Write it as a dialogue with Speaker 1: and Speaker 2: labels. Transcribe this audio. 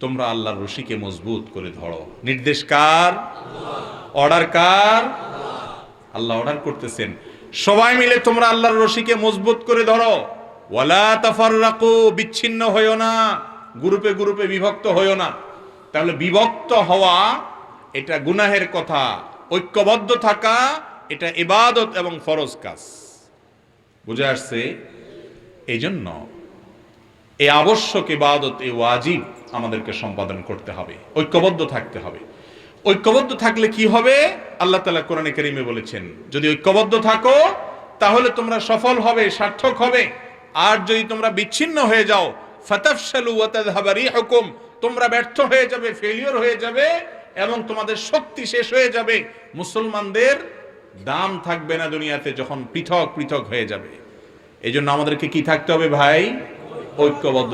Speaker 1: তোমরা আল্লাহর রশিকে মজবুত করে ধরো। নির্দেশ কার? অর্ডার কার? আল্লাহ অর্ডার করতেছেন সবাই মিলে তোমরা আল্লাহর রশিকে মজবুত করে ধরো। ওয়ালা তাফাররাকু, বিচ্ছিন্ন হইও না, গ্রুপে গ্রুপে বিভক্ত হইও না। তাহলে বিভক্ত হওয়া এটা গুনাহের কথা, ঐক্যবদ্ধ থাকা এটা ইবাদত এবং ফরজ কাজ। বুঝে আসছে? এই জন্য এই আবশ্যক ইবাদত, এই ওয়াজিব আমাদেরকে সম্পাদন করতে হবে, ঐক্যবদ্ধ থাকতে হবে। ঐক্যবদ্ধ থাকলে কি হবে? আল্লাহ তাআলা কোরআনে কারীমে বলেছেন, যদি ঐক্যবদ্ধ থাকো তাহলে তোমরা সফল হবে, সার্থক হবে। আর যদি তোমরা বিচ্ছিন্ন হয়ে যাও, ফাতাফশালু ওয়া তাযহাবা রিহুকুম, তোমরা ব্যর্থ হয়ে যাবে, ফেলিওর হয়ে যাবে এবং তোমাদের শক্তি শেষ হয়ে যাবে। মুসলমানদের দাম থাকবে না দুনিয়াতে যখন পৃথক পৃথক হয়ে যাবে। এই জন্য আমাদেরকে কি থাকতে হবে ভাই? ঐক্যবদ্ধ